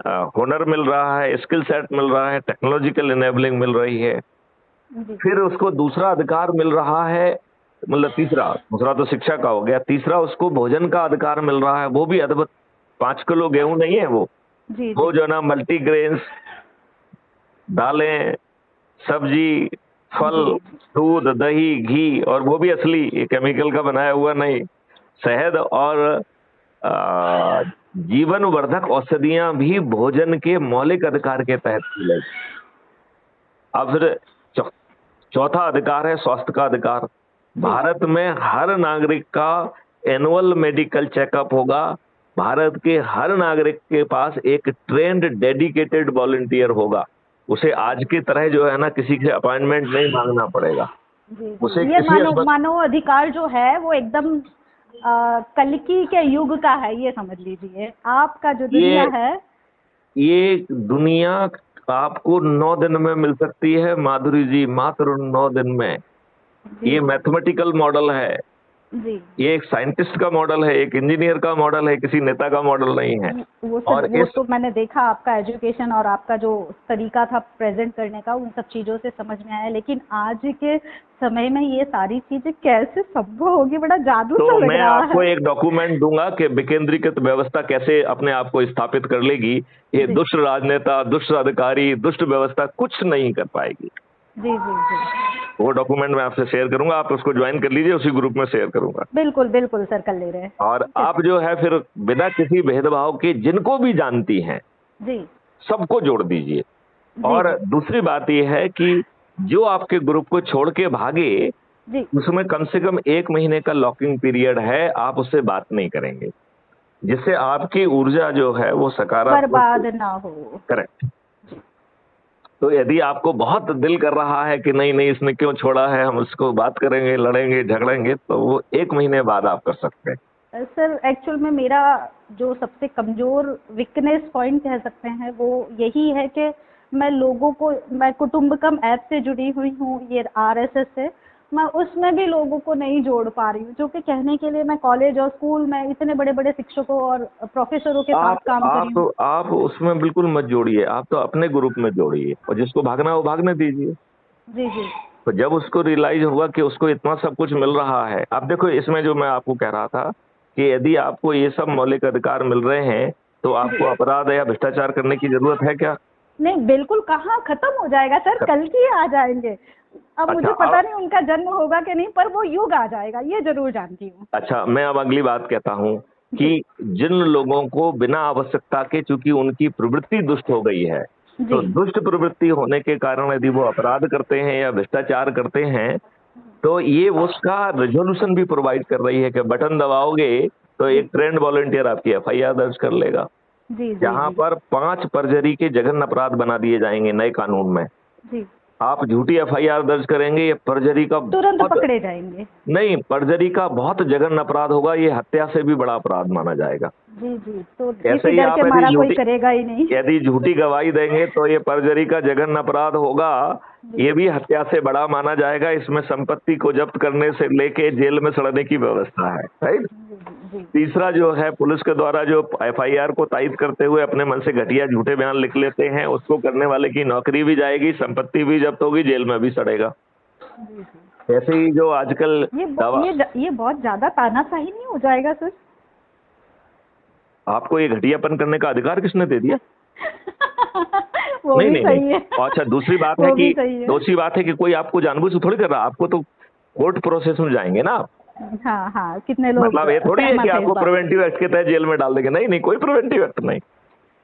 हुनर मिल रहा है, स्किल सेट मिल रहा है, टेक्नोलॉजिकल इनेबलिंग मिल रही है। जी फिर उसको दूसरा अधिकार मिल रहा है, मतलब तीसरा दूसरा तो शिक्षा का हो गया, तीसरा उसको भोजन का अधिकार मिल रहा है, वो भी अद्भुत। 5 किलो गेहूं नहीं है जी वो जी जो है ना मल्टीग्रेन्स, दालें, सब्जी, फल, जी दूध, दही, घी, और वो भी असली, ये केमिकल का बनाया हुआ नहीं, शहद और आ, जीवन वर्धक औषधियां भी भोजन के मौलिक अधिकार के तहत मिलेगी। अब फिर चौ, चौथा अधिकार है स्वास्थ्य का अधिकार। जी। भारत में हर नागरिक का एनुअल मेडिकल चेकअप होगा। भारत के हर नागरिक के पास एक ट्रेंड डेडिकेटेड वॉलंटियर होगा। उसे आज की तरह जो है ना किसी से अपॉइंटमेंट नहीं मांगना पड़ेगा। जी उसे जी, ये किसी मानव अधिकार जो है वो एकदम कल्कि के युग का है, ये समझ लीजिए। आपका जो दुनिया ये है। ये दुनिया आपको 9 दिन में मिल सकती है माधुरी जी, मात्र 9 दिन में। जी ये मैथमेटिकल मॉडल है, जी। ये एक साइंटिस्ट का मॉडल है, एक इंजीनियर का मॉडल है, किसी नेता का मॉडल नहीं है। वो सब, और वो इस तो मैंने देखा आपका एजुकेशन और आपका जो तरीका था प्रेजेंट करने का, उन सब चीज़ों से समझ में आया। लेकिन आज के समय में ये सारी चीज़ें कैसे संभव होगी, बड़ा जादू तो सा लग मैं रहा आपको है। एक डॉक्यूमेंट दूंगा कि विकेंद्रीकृत व्यवस्था कैसे अपने आप को स्थापित कर लेगी। ये जी दुष्ट राजनेता, दुष्ट अधिकारी, दुष्ट व्यवस्था कुछ नहीं कर पाएगी। जी जी जी। वो डॉक्यूमेंट मैं आपसे शेयर करूंगा, आप उसको ज्वाइन कर लीजिए, उसी ग्रुप में शेयर करूंगा। बिल्कुल बिल्कुल सर, कर ले रहे हैं। और ठीक है आप सर। जो है फिर बिना किसी भेदभाव के जिनको भी जानती हैं जी सबको जोड़ दीजिए। जी और जी दूसरी बात यह है कि जो आपके ग्रुप को छोड़ के भागे, जी। उसमें कम से कम 1 महीने का लॉकिंग पीरियड है, आप उससे बात नहीं करेंगे, जिससे आपकी ऊर्जा जो है वो सकारात्मक। बर्बाद ना हो। करेक्ट। तो यदि आपको बहुत दिल कर रहा है कि नहीं नहीं इसने क्यों छोड़ा है, हम उसको बात करेंगे, लड़ेंगे, झगड़ेंगे, तो वो 1 महीने बाद आप कर सकते हैं। सर एक्चुअल में मेरा जो सबसे कमजोर वीकनेस पॉइंट कह सकते हैं वो यही है कि मैं कुटुंबकम ऐप से जुड़ी हुई हूँ, ये आरएसएस से। मैं उसमें भी लोगों को नहीं जोड़ पा रही हूँ, जो कि कहने के लिए मैं कॉलेज और स्कूल में इतने बड़े बड़े शिक्षकों और प्रोफेसरों के साथ आप काम करी आप हूँ। आप उसमें बिल्कुल मत जोड़िए, आप तो अपने ग्रुप में जोड़िए, और जिसको भागना है वो भागने दीजिए। जी जी तो जब उसको रियलाइज होगा कि उसको इतना सब कुछ मिल रहा है, आप देखो इसमें जो मैं आपको कह रहा था कि यदि आपको ये सब मौलिक अधिकार मिल रहे हैं तो जी। आपको अपराध या भ्रष्टाचार करने की जरूरत है क्या? नहीं, बिल्कुल कहाँ खत्म हो जाएगा सर, कल की आ जाएंगे। अब अच्छा मुझे पता अब नहीं उनका जन्म होगा कि नहीं, पर वो युग आ जाएगा, ये जरूर जानती हूँ। अच्छा मैं अब अगली बात कहता हूँ कि जी जिन लोगों को बिना आवश्यकता के, चूंकि उनकी प्रवृत्ति दुष्ट हो गई है, जी तो दुष्ट प्रवृत्ति होने के कारण यदि वो अपराध करते हैं या भ्रष्टाचार करते हैं, तो ये उसका रेजोल्यूशन भी प्रोवाइड कर रही है कि बटन दबाओगे तो जी एक ट्रेंड वॉलंटियर आपकी एफआईआर दर्ज कर लेगा, जी जी जहां जी पर 5 परजरी के जघन्य अपराध बना दिए जाएंगे नए कानून में। जी। आप झूठी एफआईआर दर्ज करेंगे, ये परजरी का तुरंत बहुत, पकड़े जाएंगे। नहीं, परजरी का बहुत जघन्य अपराध होगा, ये हत्या से भी बड़ा अपराध माना जाएगा। जी जी, तो ऐसे इसी ही डर आप के मारा कोई करेगा ही नहीं। यदि झूठी गवाही देंगे तो ये परजरी का जघन्य अपराध होगा, जी ये भी हत्या से बड़ा माना जाएगा। इसमें संपत्ति को जब्त करने से लेके जेल में सड़ने की व्यवस्था है, राइट। जी जी जी तीसरा जो है, पुलिस के द्वारा जो एफआईआर को तायद करते हुए अपने मन से घटिया झूठे बयान लिख लेते हैं, उसको करने वाले की नौकरी भी जाएगी, संपत्ति भी जब्त होगी, जेल में भी सड़ेगा। जी। ऐसे ही जो आजकल दवा, ये बहुत ज्यादा तानाशाही नहीं हो जाएगा सर? आपको ये घटियापन करने का अधिकार किसने दे दिया? वो नहीं भी नहीं नहीं। सही है। अच्छा दूसरी बात है वो भी कि सही है। कोई आपको जानबूझ के थोड़ी कर रहा, आपको तो कोर्ट प्रोसेस में जाएंगे ना आप। हाँ हाँ, कितने लोग मतलब ये थोड़ी है कि सहमत है इस आपको बात से? प्रिवेंटिव एक्ट के तहत जेल में डाल देंगे, नहीं नहीं, कोई प्रिवेंटिव एक्ट नहीं।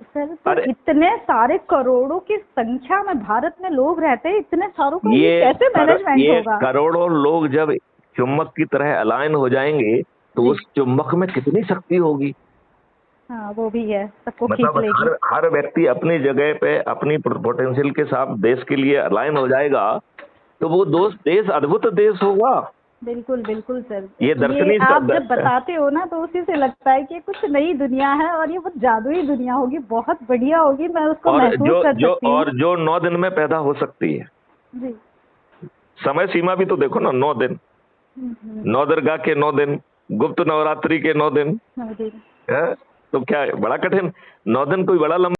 सर तो अरे इतने सारे करोड़ों की संख्या में भारत में लोग रहते हैं, इतने सारों का ये कैसे मैनेजमेंट ये होगा? करोड़ों लोग जब चुम्बक की तरह अलाइन हो जाएंगे तो जी उस चुम्बक में कितनी शक्ति होगी। हाँ, वो भी है, सबको खींच मतलब लेगी। हर व्यक्ति अपनी जगह पे अपनी पोटेंशियल के साथ देश के लिए अलाइन हो जाएगा, तो वो दोस्त देश अद्भुत देश होगा। बिल्कुल बिल्कुल सर। ये ये दर्शनीय आप जब बताते हो ना, तो उसी से लगता है कि ये कुछ नई दुनिया है और ये बहुत जादुई दुनिया होगी, बहुत बढ़िया होगी, मैं उसको और महसूस कर सकती हूँ। जो 9 दिन में पैदा हो सकती है। जी। समय सीमा भी तो देखो ना, 9 दिन, हम्म। नवदुर्गा के 9 दिन, गुप्त नवरात्रि के 9 दिन हाँ जी। है, तो क्या बड़ा कठिन? 9 दिन कोई बड़ा लंबा